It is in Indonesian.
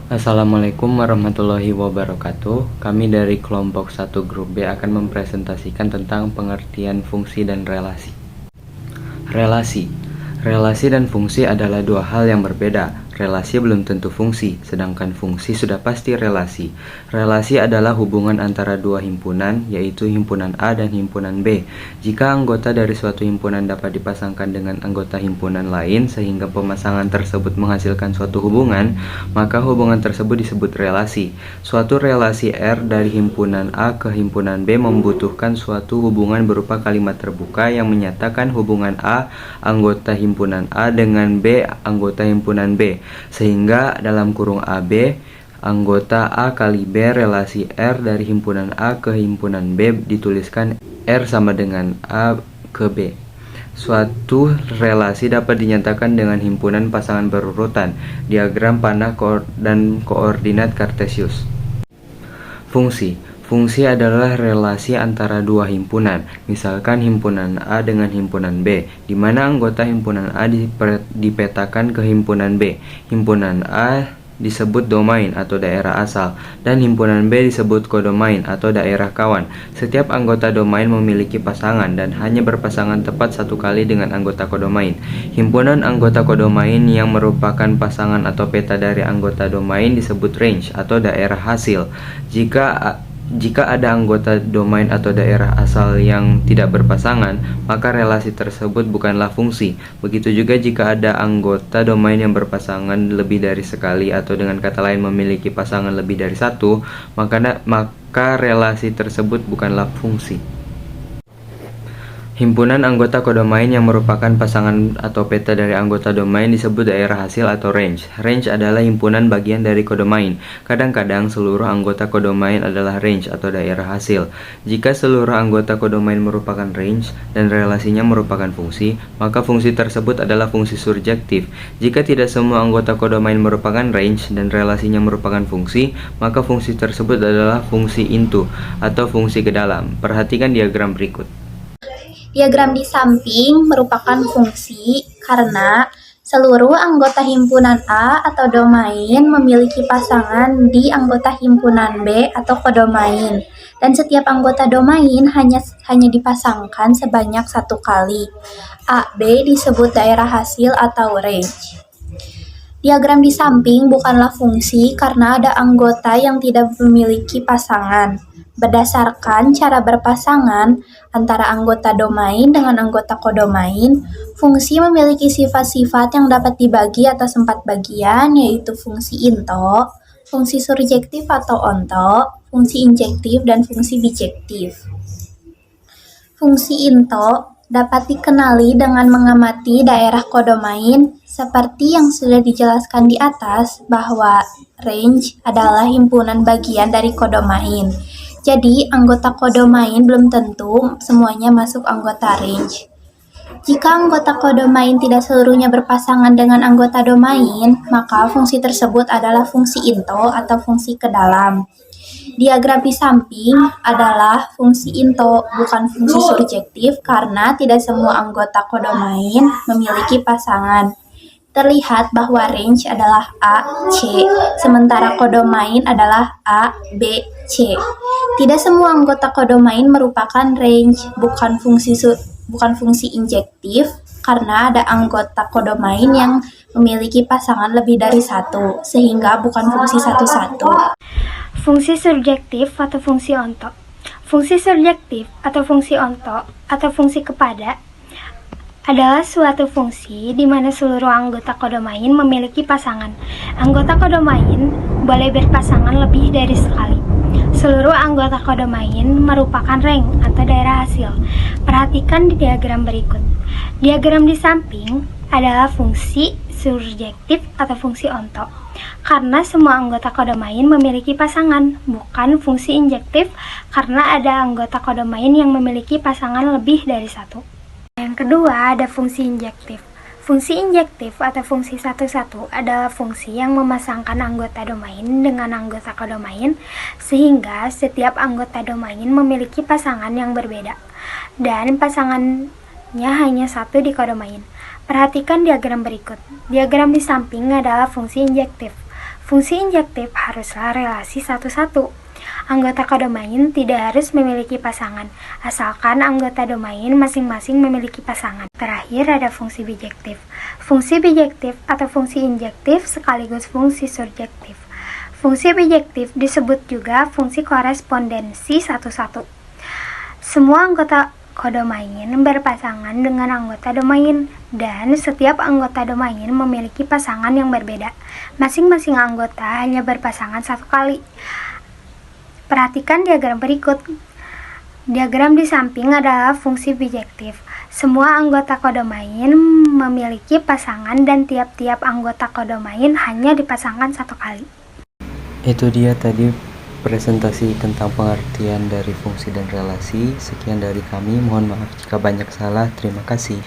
Assalamualaikum warahmatullahi wabarakatuh. Kami dari kelompok 1 grup B akan mempresentasikan tentang pengertian fungsi dan relasi. Relasi dan fungsi adalah dua hal yang berbeda. Relasi belum tentu fungsi, sedangkan fungsi sudah pasti relasi. Relasi adalah hubungan antara dua himpunan, yaitu himpunan A dan himpunan B. Jika anggota dari suatu himpunan dapat dipasangkan dengan anggota himpunan lain sehingga pemasangan tersebut menghasilkan suatu hubungan, maka hubungan tersebut disebut relasi. Suatu relasi R dari himpunan A ke himpunan B membutuhkan suatu hubungan berupa kalimat terbuka yang menyatakan hubungan A anggota himpunan A dengan B anggota himpunan B, sehingga dalam kurung AB anggota A kali B relasi R dari himpunan A ke himpunan B dituliskan R sama dengan A ke B. Suatu relasi dapat dinyatakan dengan himpunan pasangan berurutan, diagram panah dan koordinat Kartesius. Fungsi adalah relasi antara dua himpunan, misalkan himpunan A dengan himpunan B, di mana anggota himpunan A dipetakan ke himpunan B. Himpunan A disebut domain atau daerah asal, dan himpunan B disebut kodomain atau daerah kawan. Setiap anggota domain memiliki pasangan dan hanya berpasangan tepat satu kali dengan anggota kodomain. Himpunan anggota kodomain yang merupakan pasangan atau peta dari anggota domain disebut range atau daerah hasil. Jika ada anggota domain atau daerah asal yang tidak berpasangan, maka relasi tersebut bukanlah fungsi. Begitu juga jika ada anggota domain yang berpasangan lebih dari sekali atau dengan kata lain memiliki pasangan lebih dari satu, maka relasi tersebut bukanlah fungsi. Himpunan anggota kodomain yang merupakan pasangan atau peta dari anggota domain disebut daerah hasil atau range. Range adalah himpunan bagian dari kodomain. Kadang-kadang seluruh anggota kodomain adalah range atau daerah hasil. Jika seluruh anggota kodomain merupakan range dan relasinya merupakan fungsi, maka fungsi tersebut adalah fungsi surjektif. Jika tidak semua anggota kodomain merupakan range dan relasinya merupakan fungsi, maka fungsi tersebut adalah fungsi into atau fungsi ke dalam. Perhatikan diagram berikut. Diagram di samping merupakan fungsi karena seluruh anggota himpunan A atau domain memiliki pasangan di anggota himpunan B atau kodomain, dan setiap anggota domain hanya dipasangkan sebanyak satu kali. AB disebut daerah hasil atau range. Diagram di samping bukanlah fungsi karena ada anggota yang tidak memiliki pasangan. Berdasarkan cara berpasangan antara anggota domain dengan anggota kodomain, fungsi memiliki sifat-sifat yang dapat dibagi atas 4 bagian, yaitu fungsi into, fungsi surjektif atau onto, fungsi injektif, dan fungsi bijektif. Fungsi into dapat dikenali dengan mengamati daerah kodomain seperti yang sudah dijelaskan di atas bahwa range adalah himpunan bagian dari kodomain. Jadi, anggota kodomain belum tentu semuanya masuk anggota range. Jika anggota kodomain tidak seluruhnya berpasangan dengan anggota domain, maka fungsi tersebut adalah fungsi into atau fungsi ke dalam. Diagram di samping adalah fungsi into, bukan fungsi surjektif karena tidak semua anggota kodomain memiliki pasangan. Terlihat bahwa range adalah A, C, sementara kodomain adalah A, B, C. Tidak semua anggota kodomain merupakan range, bukan fungsi injektif, karena ada anggota kodomain yang memiliki pasangan lebih dari satu, sehingga bukan fungsi satu-satu. Fungsi surjektif atau fungsi onto. Fungsi surjektif atau fungsi onto atau fungsi kepada adalah suatu fungsi di mana seluruh anggota kodomain memiliki pasangan. Anggota kodomain boleh berpasangan lebih dari sekali. Seluruh anggota kodomain merupakan range atau daerah hasil. Perhatikan di diagram berikut. Diagram di samping adalah fungsi surjektif atau fungsi onto. Karena semua anggota kodomain memiliki pasangan, bukan fungsi injektif karena ada anggota kodomain yang memiliki pasangan lebih dari satu. Yang kedua ada fungsi injektif. Fungsi injektif atau fungsi satu-satu adalah fungsi yang memasangkan anggota domain dengan anggota kodomain sehingga setiap anggota domain memiliki pasangan yang berbeda dan pasangannya hanya satu di kodomain. Perhatikan diagram berikut. Diagram di samping adalah fungsi injektif. Fungsi injektif haruslah relasi satu-satu. Anggota kodomain tidak harus memiliki pasangan, asalkan anggota domain masing-masing memiliki pasangan. Terakhir ada fungsi bijektif. Fungsi bijektif atau fungsi injektif sekaligus fungsi surjektif. Fungsi bijektif disebut juga fungsi korespondensi satu-satu. Semua anggota kodomain berpasangan dengan anggota domain, dan setiap anggota domain memiliki pasangan yang berbeda. Masing-masing anggota hanya berpasangan satu kali. Perhatikan diagram berikut. Diagram di samping adalah fungsi bijektif. Semua anggota kodomain memiliki pasangan dan tiap-tiap anggota kodomain hanya dipasangkan satu kali. Itu dia tadi presentasi tentang pengertian dari fungsi dan relasi. Sekian dari kami, mohon maaf jika banyak salah. Terima kasih.